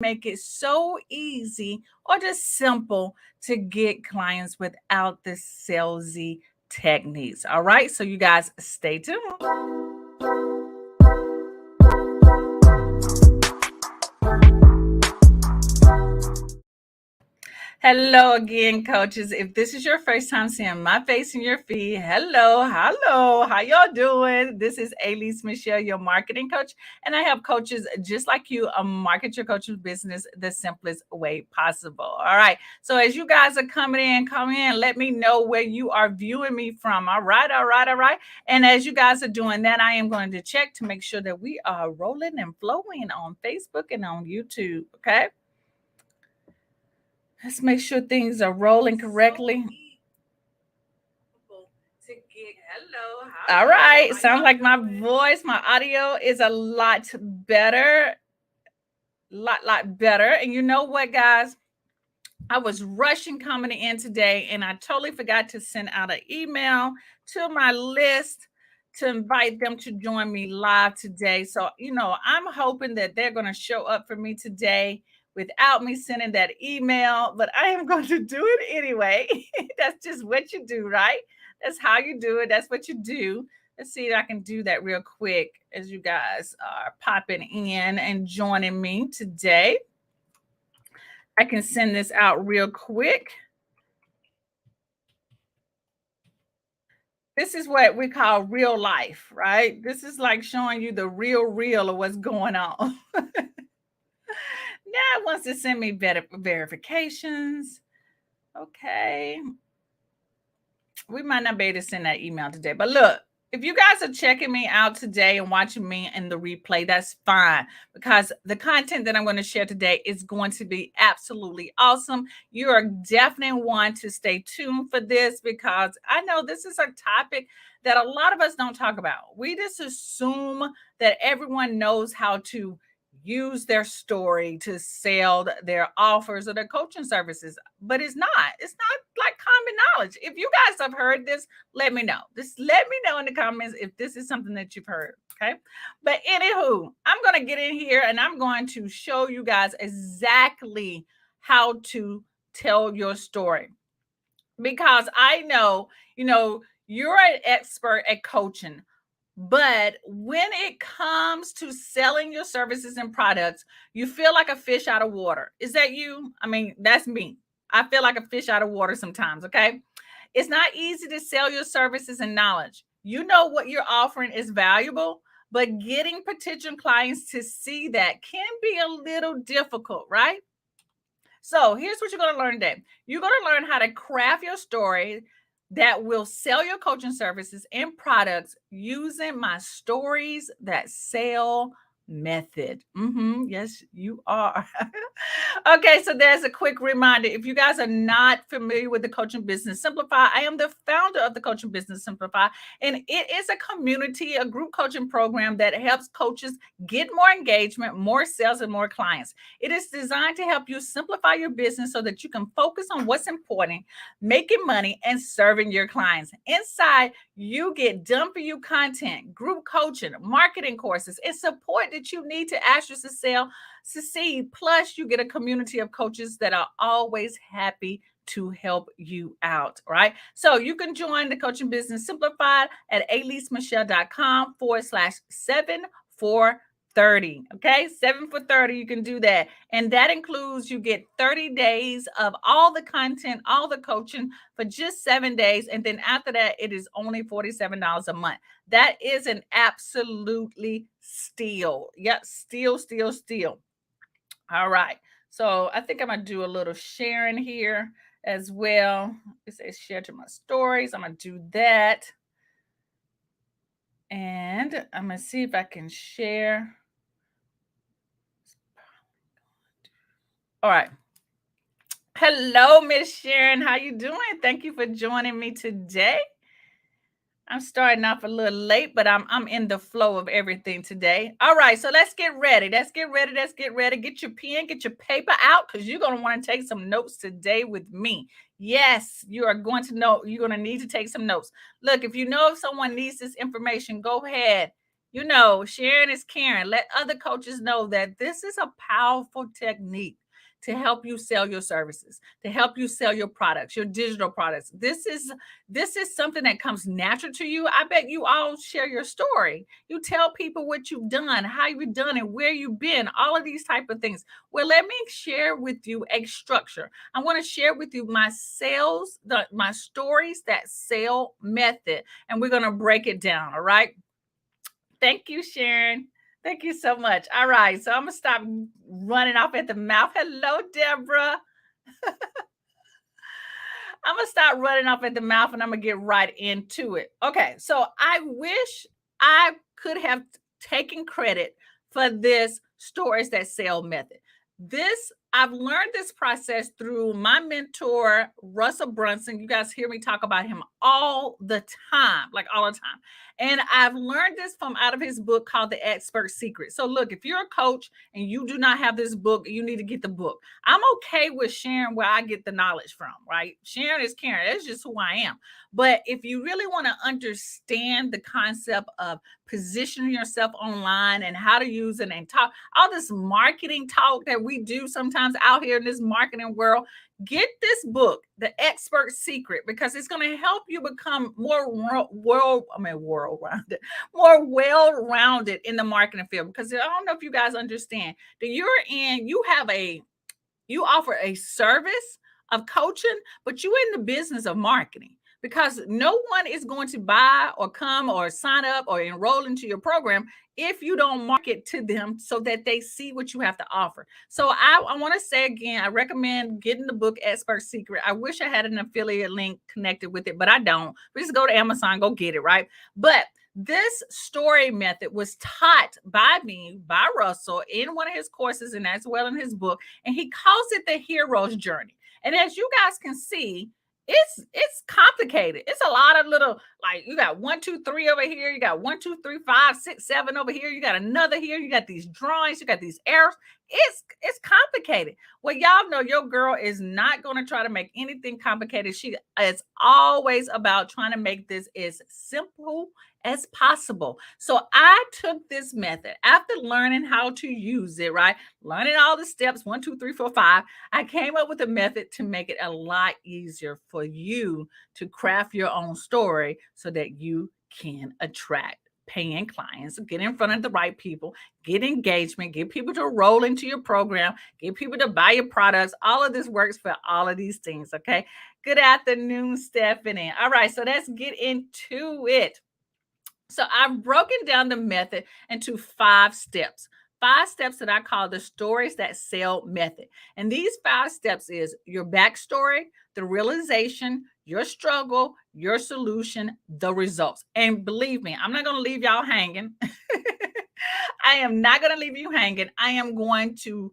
make it so easy or just simple to get clients without the salesy techniques. All right, so you guys stay tuned. Hello again, coaches. If this is your first time seeing my face in your feed, hello, how y'all doing? This is Elise Michelle, your marketing coach, and I help coaches just like you market your coaching business the simplest way possible. All right. So as you guys are coming in, come in. Let me know where you are viewing me from. All right. And as you guys are doing that, I am going to check to make sure that we are rolling and flowing on Facebook and on YouTube. Okay. Let's make sure things are rolling correctly. All right. Sounds like my voice, my audio is a lot better. Lot better. And you know what, guys? I was rushing coming in today and I totally forgot to send out an email to my list to invite them to join me live today. So, I'm hoping that they're going to show up for me today without me sending that email, but I am going to do it anyway. That's just what you do, right? That's how you do it. That's what you do. Let's see if I can do that real quick as you guys are popping in and joining me today. I can send this out real quick. This is what we call real life, right? This is like showing you the real of what's going on. Now it wants to send me better verifications. Okay. We might not be able to send that email today, but look, if you guys are checking me out today and watching me in the replay, that's fine, because the content that I'm going to share today is going to be absolutely awesome. You are definitely want to stay tuned for this, because I know this is a topic that a lot of us don't talk about. We just assume that everyone knows how to use their story to sell their offers or their coaching services, but it's not like common knowledge. If you guys have heard this, let me know. Just let me know in the comments if this is something that you've heard. Okay. But anywho, I'm going to get in here and I'm going to show you guys exactly how to tell your story, because I know, you're an expert at coaching. But when it comes to selling your services and products, you feel like a fish out of water. Is that you? I mean, that's me. I feel like a fish out of water sometimes, okay? It's not easy to sell your services and knowledge. You know what you're offering is valuable, but getting potential clients to see that can be a little difficult, right? So here's what you're going to learn today. You're going to learn how to craft your story that will sell your coaching services and products using my stories that sell method. Yes, you are. Okay, so there's a quick reminder. If you guys are not familiar with the Coaching Business Simplified, I am the founder of the Coaching Business Simplified, and it is a community, a group coaching program that helps coaches get more engagement, more sales, and more clients. It is designed to help you simplify your business so that you can focus on what's important, making money, and serving your clients. Inside, you get done for you content, group coaching, marketing courses, and support that you need to ask you to succeed. Plus, you get a community of coaches that are always happy to help you out. Right. So you can join the Coaching Business Simplified at alisemichelle.com/7 430. Okay. 7 for 30. You can do that. And that includes you get 30 days of all the content, all the coaching for just 7 days. And then after that, it is only $47 a month. That is an absolutely steal. Yep. Steal. All right. So I think I'm going to do a little sharing here as well. It says share to my stories. I'm going to do that. And I'm going to see if I can share. All right. Hello, Miss Sharon. How you doing? Thank you for joining me today. I'm starting off a little late, but I'm in the flow of everything today. All right, so let's get ready. Get your pen, get your paper out, because you're going to want to take some notes today with me. Yes, you're going to need to take some notes. Look, if you know if someone needs this information, go ahead, Sharing is caring. Let other coaches know that this is a powerful technique to help you sell your services, to help you sell your products, your digital products. This is something that comes natural to you. I bet you all share your story. You tell people what you've done, how you've done it, where you've been, all of these type of things. Well, let me share with you a structure. I want to share with you my stories that sell method, and we're going to break it down. All right. Thank you, Sharon. Thank you so much. All right. So I'm going to stop running off at the mouth. Hello, Deborah. I'm going to stop running off at the mouth and I'm going to get right into it. Okay. So I wish I could have taken credit for this stories that sell method. I've learned this process through my mentor, Russell Brunson. You guys hear me talk about him all the time, like all the time. And I've learned this from out of his book called The Expert Secret. So look, if you're a coach and you do not have this book, you need to get the book. I'm okay with sharing where I get the knowledge from, right? Sharing is caring. That's just who I am. But if you really want to understand the concept of positioning yourself online and how to use it and talk, all this marketing talk that we do sometimes out here in this marketing world, get this book, The Expert Secret, because it's going to help you become more world-rounded, more well-rounded in the marketing field. Because I don't know if you guys understand that you offer a service of coaching, but you're in the business of marketing, because no one is going to buy or come or sign up or enroll into your program if you don't market to them so that they see what you have to offer. So I want to say again, I recommend getting the book Expert Secret. I wish I had an affiliate link connected with it, but I don't. Just go to Amazon, go get it, right? But this story method was taught by me, by Russell, in one of his courses and as well in his book. And he calls it the hero's journey. And as you guys can see, it's complicated. It's a lot of little, like, you got 1, 2, 3 over here. You got 1, 2, 3, 5, 6, 7 over here. You got another here. You got these drawings. You got these arrows. It's complicated. Well, y'all know your girl is not going to try to make anything complicated. She is always about trying to make this as simple as possible. So I took this method after learning how to use it, right? Learning all the steps, 1, 2, 3, 4, 5. I came up with a method to make it a lot easier for you to craft your own story so that you can attract paying clients, get in front of the right people, get engagement, get people to roll into your program, get people to buy your products. All of this works for all of these things. Okay. Good afternoon, Stephanie. All right. So let's get into it. So I've broken down the method into 5 steps. 5 steps that I call the stories that sell method. And these 5 steps is your backstory, the realization, your struggle, your solution, the results. And believe me, I'm not going to leave y'all hanging. I am not going to leave you hanging. I am going to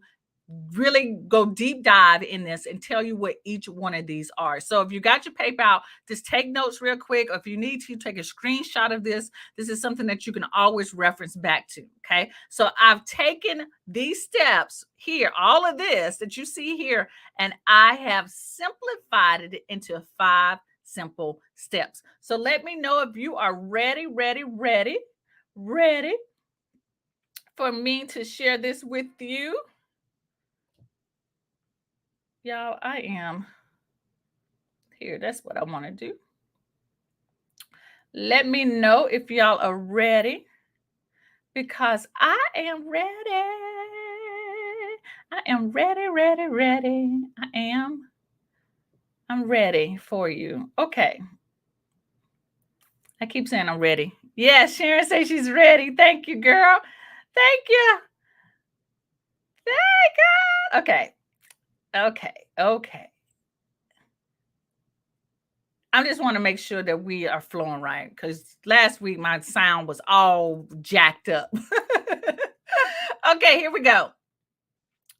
really go deep dive in this and tell you what each one of these are. So if you got your paper out, just take notes real quick. Or if you need to, take a screenshot of this. This is something that you can always reference back to. Okay. So I've taken these steps here, all of this that you see here, and I have simplified it into 5 simple steps. So let me know if you are ready for me to share this with you. Y'all, I am here. That's what I want to do. Let me know if y'all are ready, because I am ready. I am ready. I'm ready for you. Okay. I keep saying I'm ready. Yeah, Sharon says she's ready. Thank you, girl. Thank you. Okay. I just want to make sure that we are flowing right, because last week my sound was all jacked up. Okay, here we go.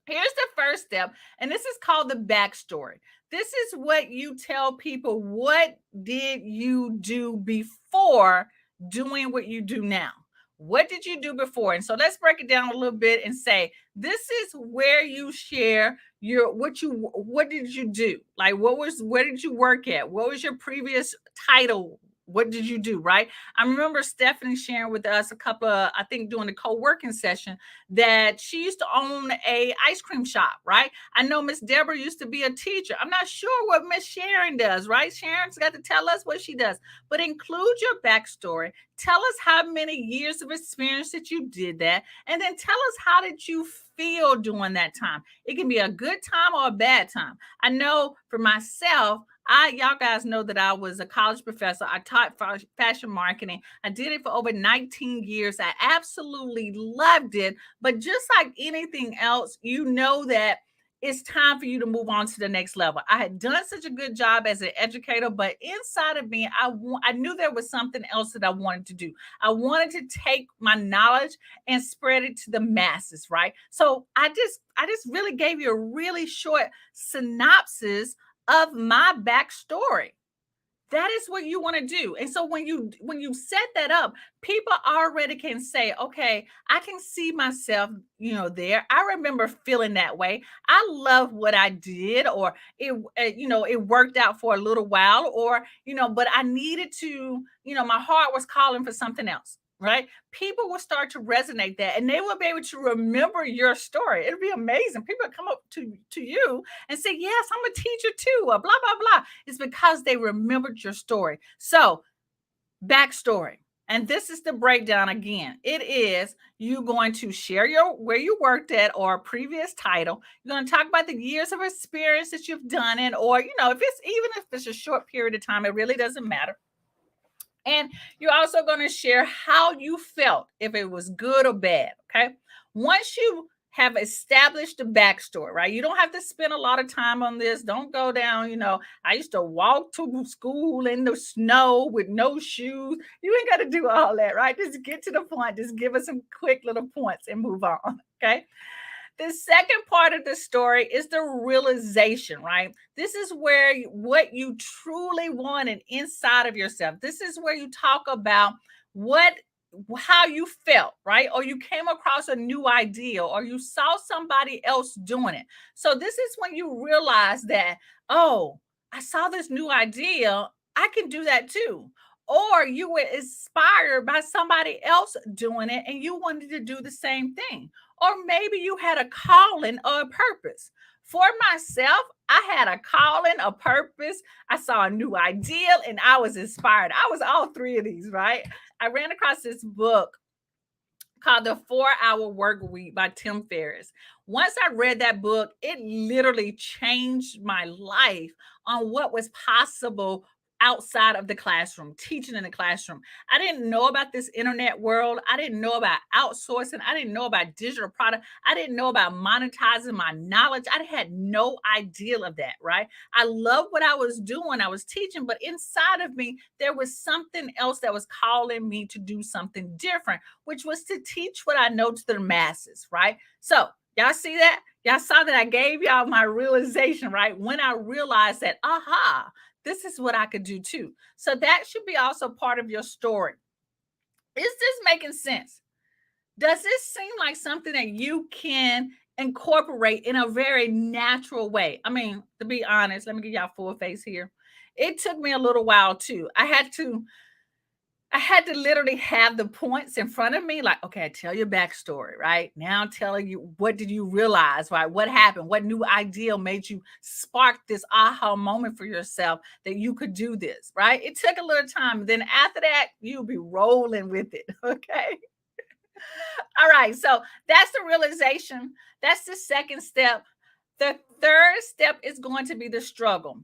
Here's the first step, and this is called the backstory. This is what you tell people. What did you do before doing what you do now? What did you do before? And so let's break it down a little bit and say, this is where you share what did you do? Like, where did you work at? What was your previous title? What did you do, right? I remember Stephanie sharing with us a couple of, I think during the co-working session, that she used to own a ice cream shop, right? I know Miss Deborah used to be a teacher. I'm not sure what Miss Sharon does, right? Sharon's got to tell us what she does, but include your backstory. Tell us how many years of experience that you did that, and then tell us how did you feel during that time. It can be a good time or a bad time. I know for myself, y'all guys know that I was a college professor. I taught fashion marketing. I did it for over 19 years. I absolutely loved it. But just like anything else, you know that it's time for you to move on to the next level. I had done such a good job as an educator, but inside of me, I knew there was something else that I wanted to do. I wanted to take my knowledge and spread it to the masses, right? So I just really gave you a really short synopsis of my backstory. That is what you want to do. And so when you set that up, people already can say, okay, I can see myself, there. I remember feeling that way. I love what I did, or it worked out for a little while, or but I needed to, my heart was calling for something else. Right? People will start to resonate that, and they will be able to remember your story. It'll be amazing. People come up to you and say, "Yes, I'm a teacher too." Blah blah blah. It's because they remembered your story. So, backstory. And this is the breakdown again. It is you going to share your where you worked at or a previous title. You're going to talk about the years of experience that you've done it, or if it's a short period of time, it really doesn't matter. And you're also going to share how you felt, if it was good or bad. Okay. Once you have established the backstory, right? You don't have to spend a lot of time on this. Don't go down. I used to walk to school in the snow with no shoes. You ain't got to do all that, right? Just get to the point. Just give us some quick little points and move on. Okay. The second part of the story is the realization, right? This is where what you truly wanted inside of yourself. This is where you talk about what how you felt, right? Or you came across a new idea, or you saw somebody else doing it. So this is when you realize that, oh, I saw this new idea, I can do that too. Or you were inspired by somebody else doing it and you wanted to do the same thing. Or maybe you had a calling or a purpose. For myself, I had a calling, a purpose. I saw a new idea and I was inspired. I was all three of these, right? I ran across this book called The 4 Hour Work Week by Tim Ferriss. Once I read that book, it literally changed my life on what was possible outside of the classroom, teaching in the classroom. I didn't know about this internet world. I didn't know about outsourcing. I didn't know about digital product. I didn't know about monetizing my knowledge. I had no idea of that, right? I loved what I was doing. I was teaching, but inside of me, there was something else that was calling me to do something different, which was to teach what I know to the masses, right? So, y'all see that? Y'all saw that I gave y'all my realization, right? When I realized that, aha, this is what I could do too. So that should be also part of your story. Is this making sense? Does this seem like something that you can incorporate in a very natural way? I mean, to be honest, let me give y'all full face here. It took me a little while too. I had to literally have the points in front of me, like, okay, tell your backstory, right? Now I'm telling you, what did you realize, right? What happened? What new idea made you spark this aha moment for yourself that you could do this, right? It took a little time. Then after that, you'll be rolling with it, okay? All right, so that's the realization. That's the second step. The third step is going to be the struggle.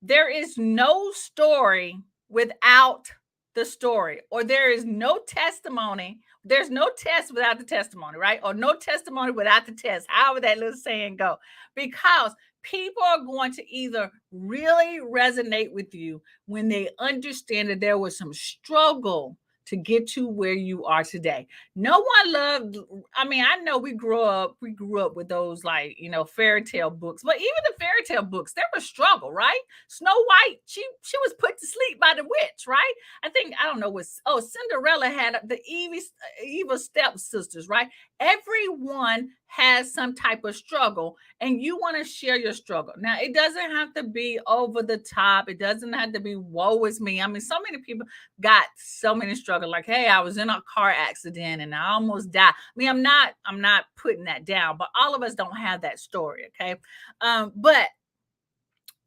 There is no story without the story, or there is no testimony. There's no test without the testimony, right? Or no testimony without the test, however that little saying go. Because people are going to either really resonate with you when they understand that there was some struggle to get to where you are today. No one loved, I mean, I know we grew up with those, like, fairy tale books, but even the fairy tale books, there was struggle, right? Snow White, she was put to sleep by the witch, right? I think, I don't know what, oh, Cinderella had the evil stepsisters, right? Everyone has some type of struggle, and you want to share your struggle. Now, it doesn't have to be over the top. It doesn't have to be woe is me. I mean, so many people got so many struggle. Like, hey, I was in a car accident and I almost died. I mean, I'm not putting that down, but all of us don't have that story. Okay. But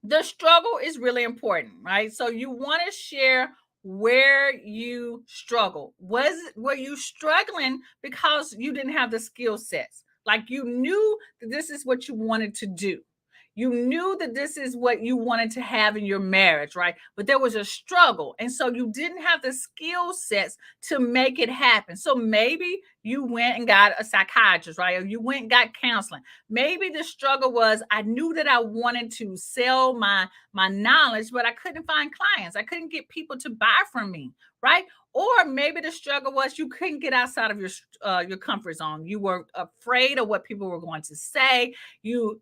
the struggle is really important, right? So you want to share where you struggle. Were you struggling because you didn't have the skill sets? Like, you knew that this is what you wanted to do. You knew that this is what you wanted to have in your marriage, right? But there was a struggle. And so you didn't have the skill sets to make it happen. So maybe you went and got a psychiatrist, right? Or you went and got counseling. Maybe the struggle was, I knew that I wanted to sell my knowledge, but I couldn't find clients. I couldn't get people to buy from me, right? Or maybe the struggle was you couldn't get outside of your comfort zone. You were afraid of what people were going to say. You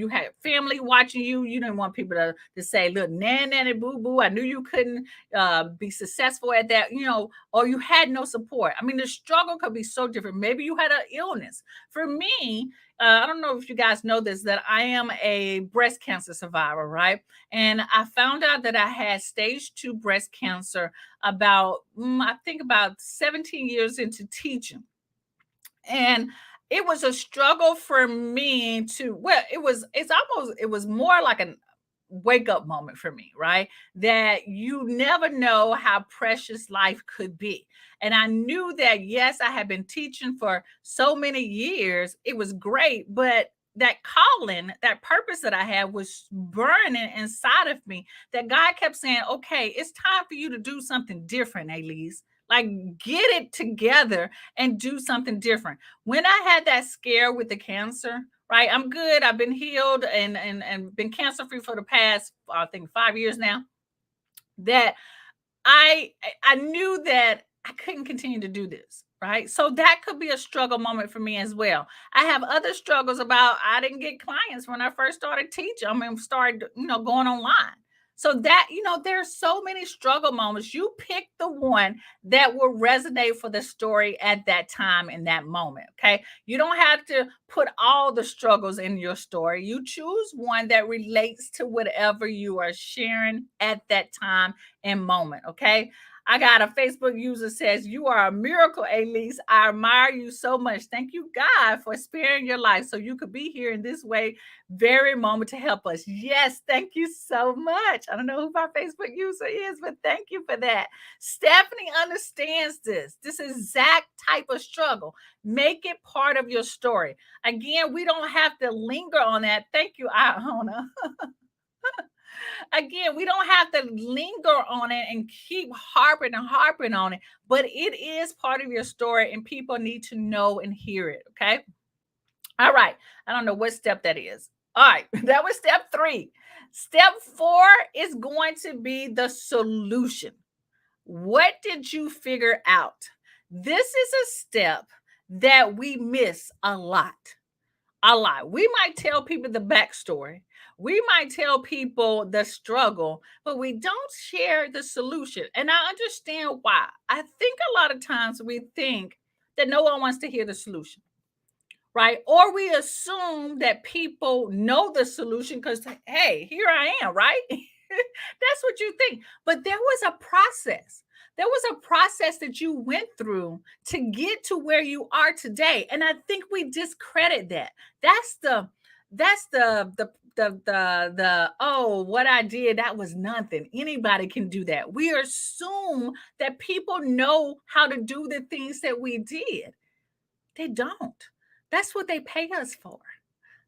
had family watching you. You didn't want people to say, look, nanny boo boo, I knew you couldn't be successful at that, or you had no support. I mean, the struggle could be so different. Maybe you had an illness. For me, I don't know if you guys know this, that I am a breast cancer survivor, right? And I found out that I had stage 2 breast cancer about, I think about 17 years into teaching. And it was a struggle for me to, well, it was more like a wake up moment for me, right? That you never know how precious life could be. And I knew that, yes, I had been teaching for so many years. It was great, but that calling, that purpose that I had was burning inside of me. That God kept saying, okay, it's time for you to do something different, Elise. Like, get it together and do something different. When I had that scare with the cancer, right? I'm good. I've been healed and been cancer free for the past, I think, 5 years now. That I I knew that I couldn't continue to do this, right? So that could be a struggle moment for me as well. I have other struggles about, I didn't get clients when I first started teaching. I mean, started, going online. So that, there's so many struggle moments. You pick the one that will resonate for the story at that time in that moment. Okay. You don't have to put all the struggles in your story. You choose one that relates to whatever you are sharing at that time and moment. Okay. I got a Facebook user says, you are a miracle, Elise. I admire you so much. Thank you, God, for sparing your life so you could be here in this way, very moment to help us. Yes, thank you so much. I don't know who my Facebook user is, but thank you for that. Stephanie understands this exact type of struggle. Make it part of your story. Again, we don't have to linger on that. Thank you, Iona. Again, we don't have to linger on it and keep harping and harping on it, but it is part of your story and people need to know and hear it. Okay. All right. I don't know what step that is. All right. That was step 3. Step 4 is going to be the solution. What did you figure out? This is a step that we miss a lot. A lot. We might tell people the backstory. We might tell people the struggle, but we don't share the solution. And I understand why. I think a lot of times we think that no one wants to hear the solution, right? Or we assume that people know the solution because, hey, here I am, right? That's what you think. But there was a process. There was a process that you went through to get to where you are today. And I think we discredit that. That's the oh, what I did, that was nothing. Anybody can do that. We assume that people know how to do the things that we did. They don't. That's what they pay us for.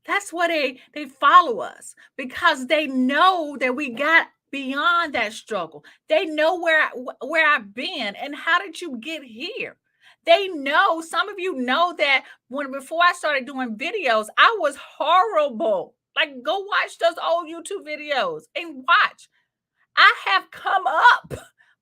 That's what they follow us because they know that we got beyond that struggle. They know where I've been and how did you get here? They know, some of you know that before I started doing videos, I was horrible. Like, go watch those old YouTube videos and watch. I have come up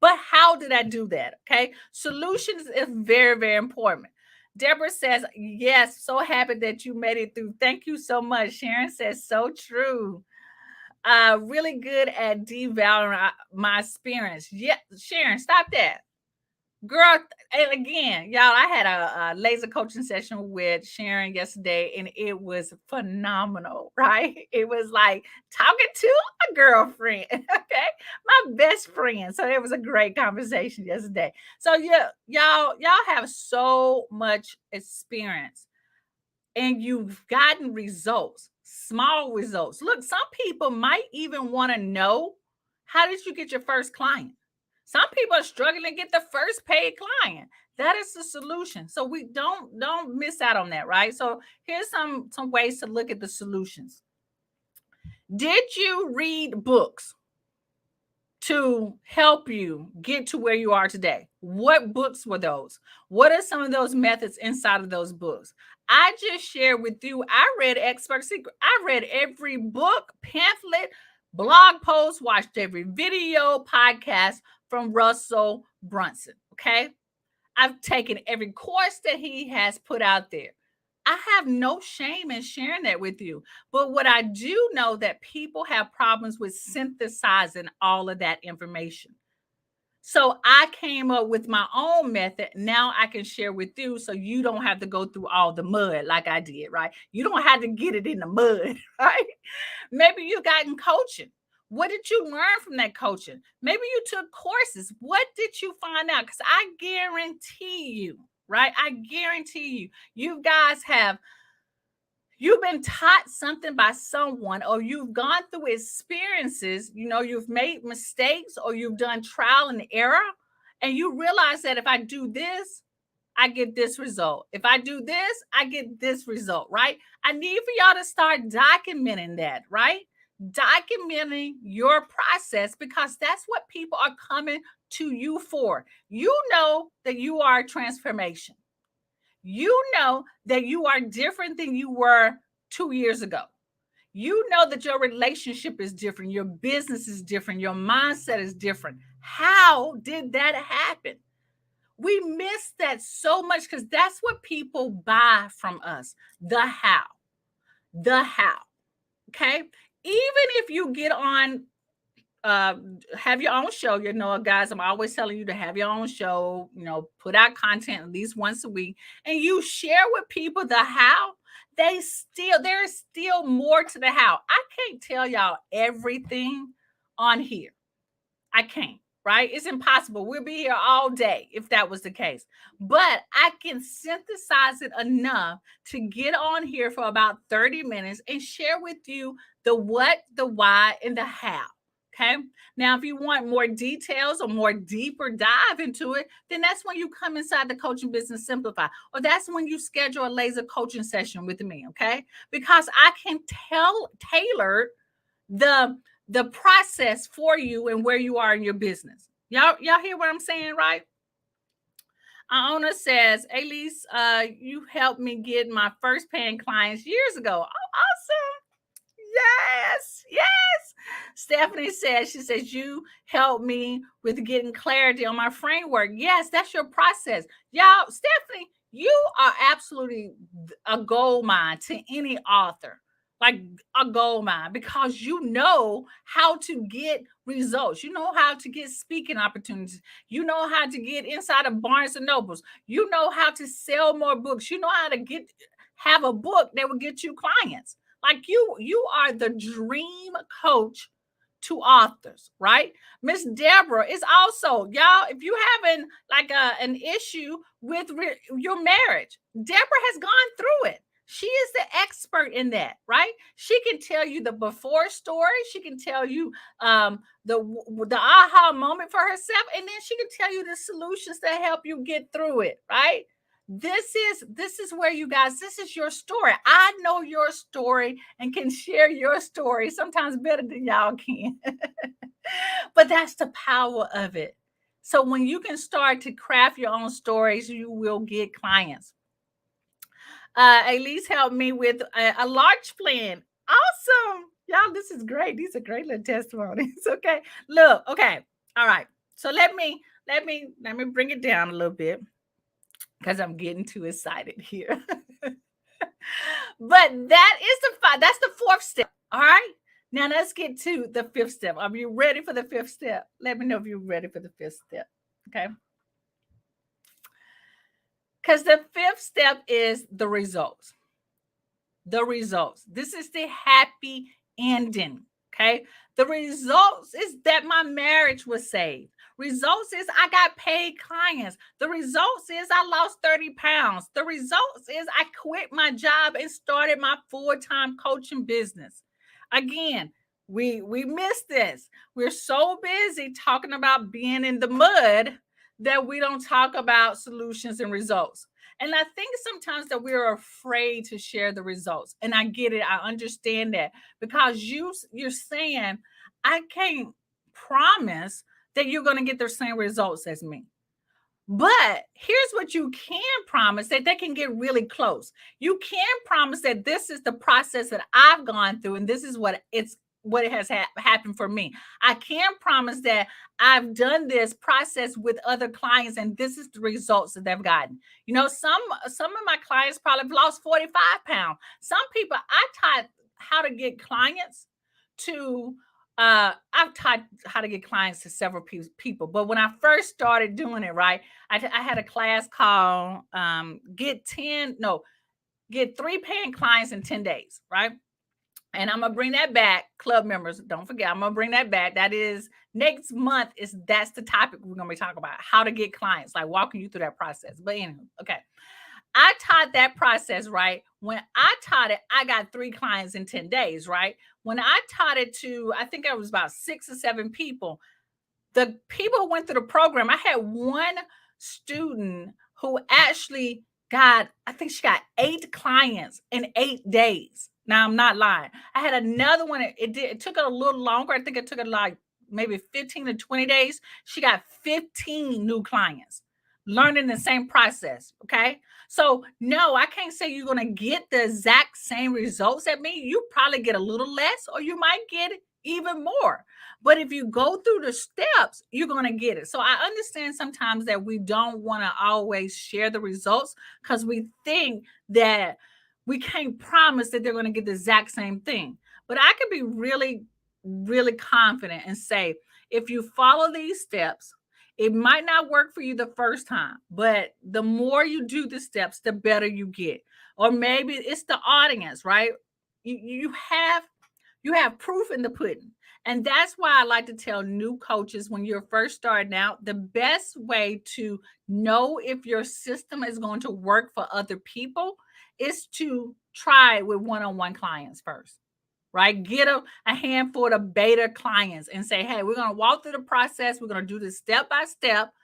But how did I do that? Okay. Solutions is very, very important. Deborah says, yes, so happy that you made it through. Thank you so much. Sharon says, so true. Really good at devaluing my experience. Yeah, Sharon, stop that. Girl, and again, y'all, I had a laser coaching session with Sharon yesterday, and it was phenomenal, right? It was like talking to a girlfriend, okay? My best friend. So it was a great conversation yesterday. So yeah, y'all have so much experience and you've gotten results, small results. Look, some people might even want to know, how did you get your first client? Some people are struggling to get the first paid client. That is the solution. So we don't miss out on that, right? So here's some ways to look at the solutions. Did you read books to help you get to where you are today? What books were those? What are some of those methods inside of those books? I just shared with you, I read Expert Secret. I read every book, pamphlet, blog post, watched every video, podcast from Russell Brunson. Okay. I've taken every course that he has put out there. I have no shame in sharing that with you. But what I do know that people have problems with synthesizing all of that information. So I came up with my own method. Now I can share with you so you don't have to go through all the mud like I did, right? You don't have to get it in the mud, right? Maybe you gotten coaching. What did you learn from that coaching? Maybe you took courses. What did you find out? Because I guarantee you, right? I guarantee you, you guys have you've been taught something by someone, or you've gone through experiences, you've made mistakes, or you've done trial and error, and you realize that if I do this, I get this result. If I do this, I get this result, right? I need for y'all to start documenting that, right? Documenting your process, because that's what people are coming to you for. You know that you are a transformation. You know that you are different than you were 2 years ago. You know that your relationship is different, your business is different, your mindset is different. How did that happen? We miss that so much because that's what people buy from us. The how. The how. Okay. Even if you get on, have your own show, guys, I'm always telling you to have your own show, put out content at least once a week, and you share with people the how. There's still more to the how. I can't tell y'all everything on here. I can't, right? It's impossible. We'll be here all day if that was the case. But I can synthesize it enough to get on here for about 30 minutes and share with you the what, the why, and the how. Okay. Now, if you want more details or more deeper dive into it, then that's when you come inside the Coaching Business Simplify, or that's when you schedule a laser coaching session with me. Okay. Because I can tailor the process for you and where you are in your business. Y'all hear what I'm saying, right? Our owner says, Elise, you helped me get my first paying clients years ago. Oh, awesome. Yes. Stephanie says, she says, you helped me with getting clarity on my framework. Yes, that's your process. Y'all, Stephanie, you are absolutely a gold mine to any author, like a gold mine, because you know how to get results. You know how to get speaking opportunities. You know how to get inside of Barnes and Nobles. You know how to sell more books. You know how to have a book that will get you clients. Like you are the dream coach to authors, right? Miss Deborah is also, y'all, if you having like an issue with your marriage, Deborah has gone through it. She is the expert in that, right? She can tell you the before story. She can tell you the aha moment for herself, and then she can tell you the solutions that help you get through it, right? This is where you guys, this is your story. I know your story and can share your story sometimes better than y'all can. But that's the power of it. So when you can start to craft your own stories, you will get clients. Elise helped me with a large plan. Awesome. Y'all, this is great. These are great little testimonies. Okay. Look, okay. All right. So let me bring it down a little bit because I'm getting too excited here. But that's the fourth step. All right. Now let's get to the fifth step. Are you ready for the fifth step? Let me know if you're ready for the fifth step. Okay. Because the fifth step is the results. The results. This is the happy ending. Okay. The results is that my marriage was saved. Results is I got paid clients. The results is I lost 30 pounds. The results is I quit my job and started my full-time coaching business. Again, we missed this. We're so busy talking about being in the mud that we don't talk about solutions and results. And I think sometimes that we're afraid to share the results. And I get it. I understand that because you're saying I can't promise that you're going to get the same results as me. But here's what you can promise that they can get really close. You can promise that this is the process that I've gone through, and this is what it has happened for me. I can promise that I've done this process with other clients, and this is the results that they've gotten. Some of my clients probably have lost 45 pounds. Some people I taught how to get clients to I've taught how to get clients to several people, but when I first started doing it, right, I had a class called get 3 paying clients in 10 days, right? And I'm gonna bring that back, club members. Don't forget, I'm gonna bring that back. That is next month. That's the topic we're gonna be talking about: how to get clients, like walking you through that process. But anyway, okay. I taught that process, right? When I taught it, I got 3 clients in 10 days, right? When I taught it to, I think it was about 6 or 7 people, the people who went through the program, I had one student who actually I think she got 8 clients in 8 days. Now I'm not lying. I had another one. It took her a little longer. I think it took her like maybe 15 to 20 days. She got 15 new clients learning the same process. Okay. So no, I can't say you're going to get the exact same results at me. You probably get a little less, or you might get even more. But if you go through the steps, you're going to get it. So I understand sometimes that we don't want to always share the results because we think that we can't promise that they're going to get the exact same thing. But I can be really, really confident and say, if you follow these steps, it might not work for you the first time, but the more you do the steps, the better you get. Or maybe it's the audience, right? You have proof in the pudding. And that's why I like to tell new coaches when you're first starting out, the best way to know if your system is going to work for other people is to try it with one-on-one clients first, right? Get a handful of beta clients and say, hey, we're going to walk through the process. We're going to do this step by step.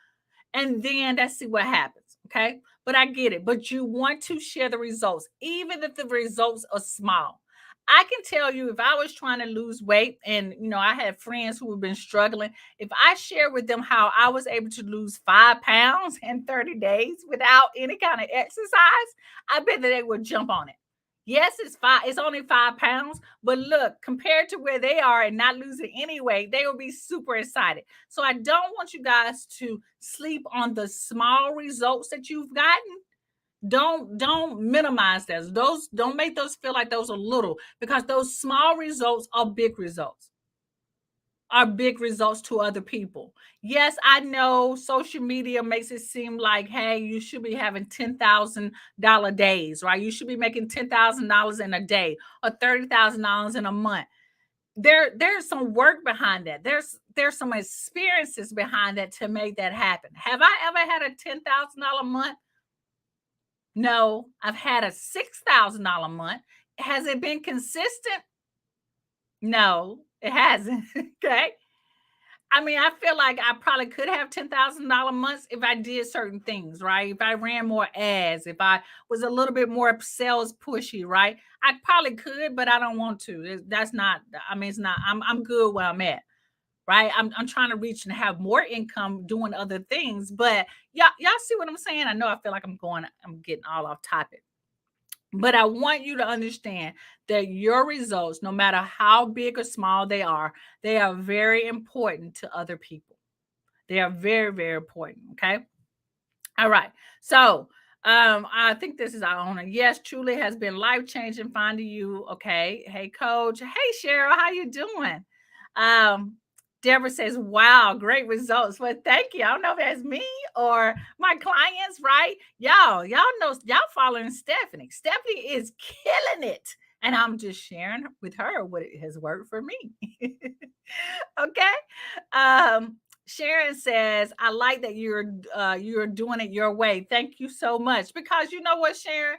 And then let's see what happens. Okay. But I get it. But you want to share the results, even if the results are small. I can tell you if I was trying to lose weight and I had friends who have been struggling, if I share with them how I was able to lose 5 pounds in 30 days without any kind of exercise, I bet that they would jump on it. Yes, it's only 5 pounds, but look, compared to where they are and not losing any weight, they will be super excited. So I don't want you guys to sleep on the small results that you've gotten. Don't minimize those. Don't make those feel like those are little, because those small results are big results to other people. Yes, I know social media makes it seem like, hey, you should be having $10,000 days, right? You should be making $10,000 in a day or $30,000 in a month. There's some work behind that. There's some experiences behind that to make that happen. Have I ever had a $10,000 month? No, I've had a $6,000 month. Has it been consistent? No, it hasn't. Okay. I mean, I feel like I probably could have $10,000 months if I did certain things, right? If I ran more ads, if I was a little bit more sales pushy, right? I probably could, but I don't want to. That's not. I mean, it's not. I'm good where I'm at, right? I'm trying to reach and have more income doing other things. But y'all see what I'm saying? I know I feel like I'm getting all off topic. But I want you to understand that your results, no matter how big or small they are very important to other people. They are very, very important. Okay. All right. So I think this is our owner. Yes, truly has been life changing finding you. Okay. Hey, coach. Hey, Cheryl, how you doing? Um, Deborah says, wow, great results. Well, thank you. I don't know if that's me or my clients, right? Y'all know, y'all following Stephanie. Stephanie is killing it. And I'm just sharing with her what it has worked for me. Okay. Sharon says, I like that you're doing it your way. Thank you so much. Because you know what, Sharon?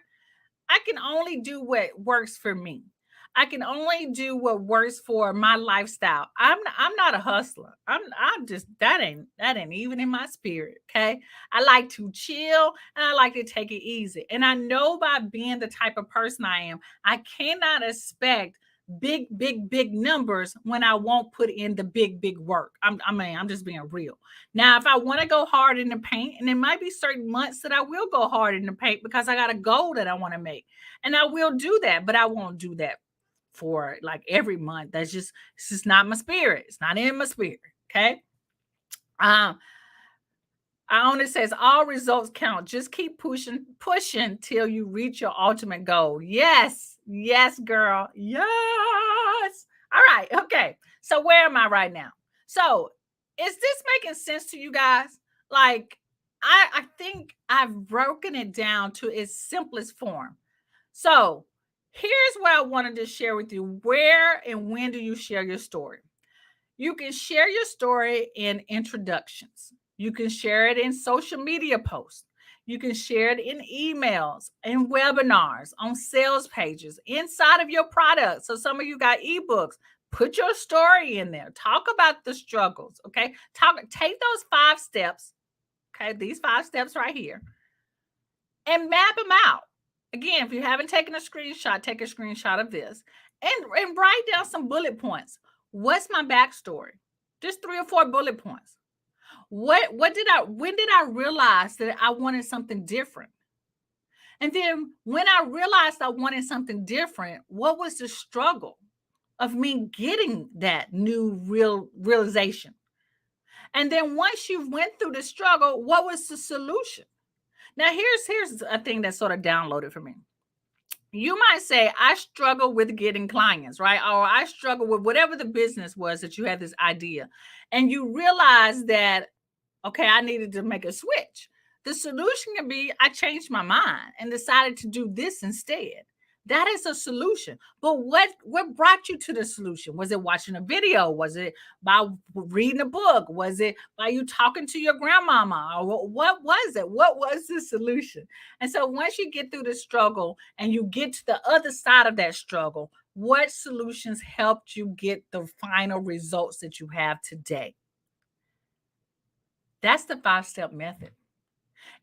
I can only do what works for me. I can only do what works for my lifestyle. I'm not a hustler. I'm just that ain't even in my spirit. Okay. I like to chill and I like to take it easy. And I know by being the type of person I am, I cannot expect big numbers when I won't put in the big work. I'm just being real. Now, if I want to go hard in the paint, and there might be certain months that I will go hard in the paint because I got a goal that I want to make, and I will do that, but I won't do that for like every month. It's just not my spirit. It's not in my spirit. Okay. Um, Iona says all results count. Just keep pushing till you reach your ultimate goal. Yes, girl. Yes. All right. Okay. So where am I right now? So is this making sense to you guys? Like, I think I've broken it down to its simplest form. So here's what I wanted to share with you. Where and when do you share your story? You can share your story in introductions. You can share it in social media posts. You can share it in emails, in webinars, on sales pages, inside of your product. So some of you got ebooks. Put your story in there. Talk about the struggles. Okay. Take those 5 steps. Okay. These 5 steps right here and map them out. Again, if you haven't taken a screenshot, take a screenshot of this and write down some bullet points. What's my backstory? Just 3 or 4 bullet points. When did I realize that I wanted something different? And then when I realized I wanted something different, what was the struggle of me getting that new realization? And then once you went through the struggle, what was the solution? Now here's a thing that sort of downloaded for me. You might say, I struggle with getting clients, right? Or I struggle with whatever the business was that you had this idea. And you realize that, okay, I needed to make a switch. The solution can be I changed my mind and decided to do this instead. That is a solution. But what brought you to the solution? Was it watching a video? Was it by reading a book? Was it by you talking to your grandmama? Or what was it? What was the solution? And so once you get through the struggle and you get to the other side of that struggle, what solutions helped you get the final results that you have today? That's the 5-step method.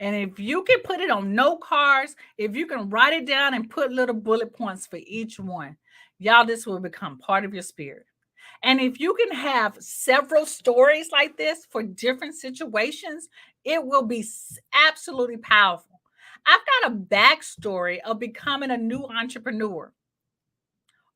And if you can put it on note cards, if you can write it down and put little bullet points for each one, y'all, this will become part of your spirit. And if you can have several stories like this for different situations, it will be absolutely powerful. I've got a backstory of becoming a new entrepreneur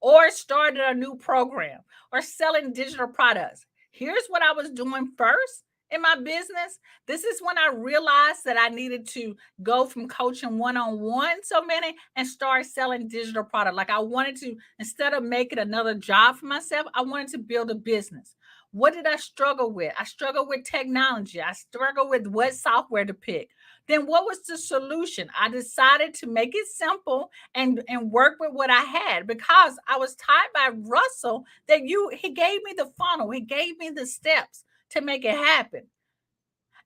or started a new program or selling digital products. Here's what I was doing first in my business. This is when I realized that I needed to go from coaching one-on-one so many and start selling digital product. Like I wanted to, instead of making another job for myself, I wanted to build a business. What did I struggle with? I struggled with technology. I struggled with what software to pick. Then what was the solution? I decided to make it simple and work with what I had because I was taught by Russell that he gave me the funnel, he gave me the steps to make it happen.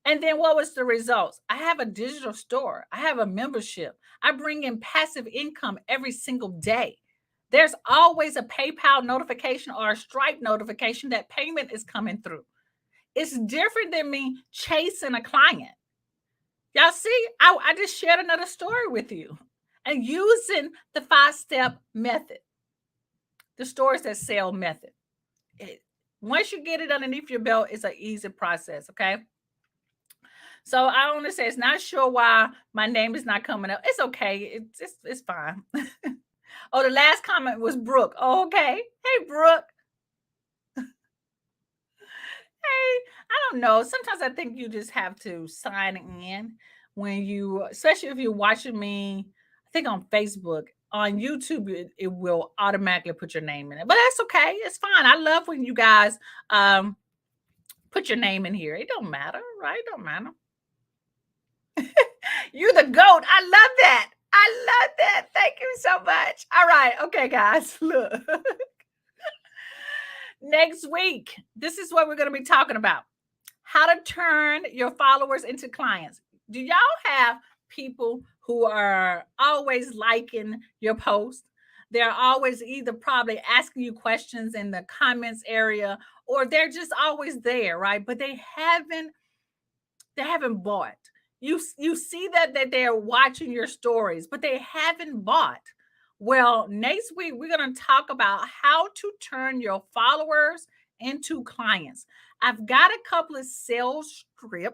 And then what was the results? I have a digital store, I have a membership, I bring in passive income every single day. There's always a PayPal notification or a Stripe notification that payment is coming through. It's different than me chasing a client. Y'all see, I just shared another story with you and using the 5-step method, the stores that sell method. Once you get it underneath your belt, it's an easy process. Okay. So I want to say it's not sure why my name is not coming up. It's okay. It's fine. Oh, the last comment was Brooke. Oh, okay. Hey, Brooke. I don't know. Sometimes I think you just have to sign in when you, especially if you're watching me, I think on Facebook. On YouTube, it will automatically put your name in it. But that's okay. It's fine. I love when you guys put your name in here. It don't matter, right? It don't matter. You the goat. I love that. I love that. Thank you so much. All right. Okay, guys. Look. Next week, this is what we're going to be talking about. How to turn your followers into clients. Do y'all have people who are always liking your post? They're always either probably asking you questions in the comments area, or they're just always there, right? But they haven't bought. You see that they're watching your stories, but they haven't bought. Well, next week we're going to talk about how to turn your followers into clients. I've got a couple of sales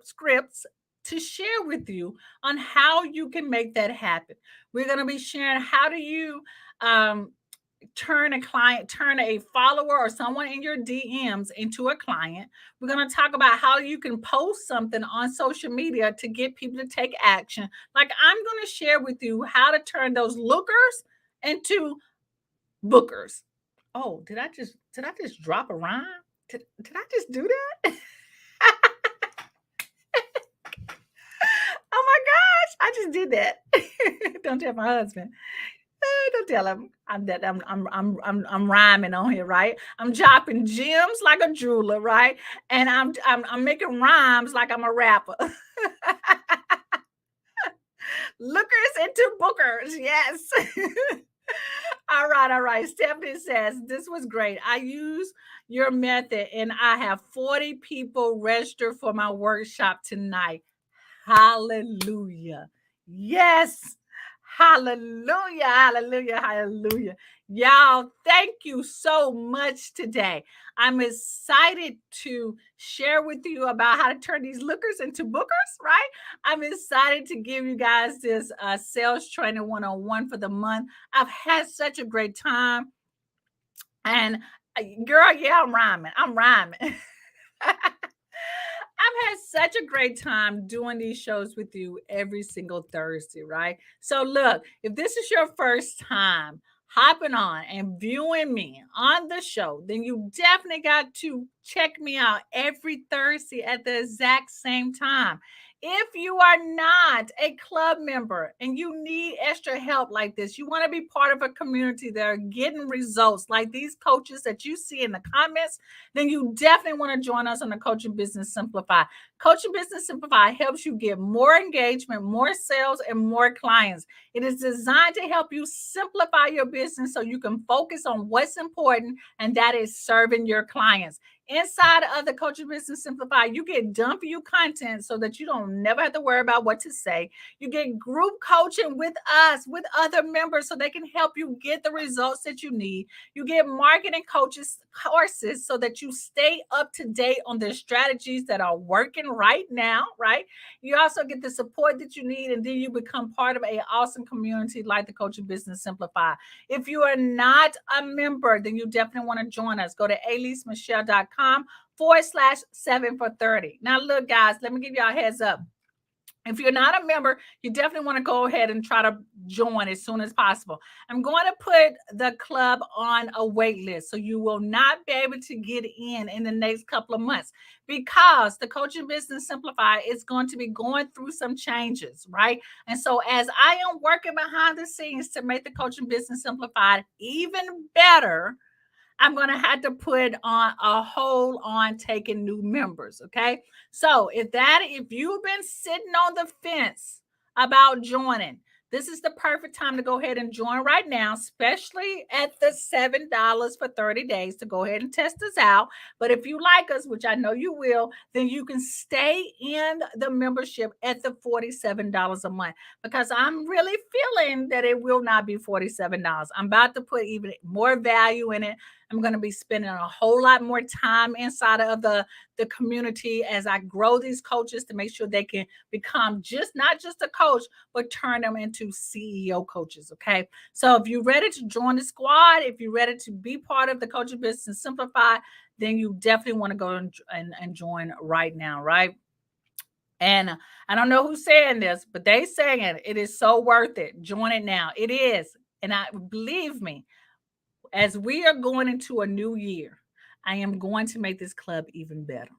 scripts to share with you on how you can make that happen. We're going to be sharing how do you um, turn a follower or someone in your DMs into a client. We're going to talk about how you can post something on social media to get people to take action. Like I'm going to share with you how to turn those lookers into bookers. Oh, did I just drop a rhyme? Did I just do that? Oh my gosh, I just did that. Don't tell my husband. Don't tell him I'm rhyming on here, right? I'm dropping gems like a jeweler, right? And I'm making rhymes like I'm a rapper. Lookers into bookers, yes. All right. Stephanie says this was great. I use your method, and I have 40 people registered for my workshop tonight. Hallelujah. Yes. Hallelujah. Hallelujah. Hallelujah. Y'all, thank you so much today. I'm excited to share with you about how to turn these lookers into bookers, right? I'm excited to give you guys this sales training 101 for the month. I've had such a great time. And girl, yeah, I'm rhyming. I'm rhyming. I've had such a great time doing these shows with you every single Thursday, right? So, look, if this is your first time hopping on and viewing me on the show, then you definitely got to check me out every Thursday at the exact same time. If you are not a club member and you need extra help like this, you want to be part of a community that are getting results like these coaches that you see in the comments, then you definitely want to join us on the Coaching Business Simplified. Coaching Business Simplified helps you get more engagement, more sales, and more clients. It is designed to help you simplify your business so you can focus on what's important, and that is serving your clients. Inside of the Coaching Business Simplified, you get done for you content so that you don't never have to worry about what to say. You get group coaching with us, with other members, so they can help you get the results that you need. You get marketing courses so that you stay up to date on the strategies that are working right now, right? You also get the support that you need, and then you become part of an awesome community like the Coaching Business Simplified. If you are not a member, then you definitely want to join us. Go to alisemichelle.com/7 for 30. Now, look, guys, let me give y'all a heads up. If you're not a member, you definitely want to go ahead and try to join as soon as possible. I'm going to put the club on a wait list, so you will not be able to get in the next couple of months because the Coaching Business Simplified is going to be going through some changes, right? And so as I am working behind the scenes to make the Coaching Business Simplified even better, I'm going to have to put on a hold on taking new members. Okay. So if you've been sitting on the fence about joining, this is the perfect time to go ahead and join right now, especially at the $7 for 30 days to go ahead and test us out. But if you like us, which I know you will, then you can stay in the membership at the $47 a month because I'm really feeling that it will not be $47. I'm about to put even more value in it. I'm going to be spending a whole lot more time inside of the community as I grow these coaches to make sure they can become just not just a coach, but turn them into CEO coaches. Okay. So if you're ready to join the squad, if you're ready to be part of the coaching business simplified, then you definitely want to go and join right now, right? And I don't know who's saying this, but they saying it is so worth it. Join it now. It is. And I believe me, as we are going into a new year, I am going to make this club even better.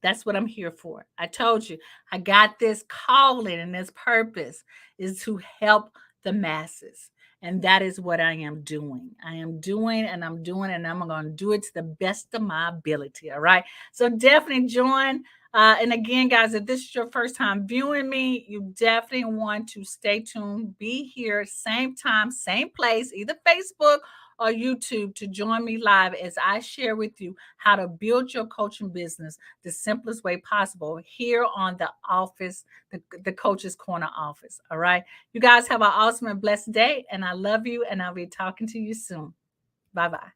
That's what I'm here for. I told you, I got this calling and this purpose is to help the masses. And that is what I am doing. I am doing and I'm doing, and I'm going to do it to the best of my ability. All right. So definitely join. And again, guys, if this is your first time viewing me, you definitely want to stay tuned. Be here, same time, same place, either Facebook or YouTube, to join me live as I share with you how to build your coaching business the simplest way possible here on the office, the Coach's Corner office. All right. You guys have an awesome and blessed day. And I love you. And I'll be talking to you soon. Bye bye.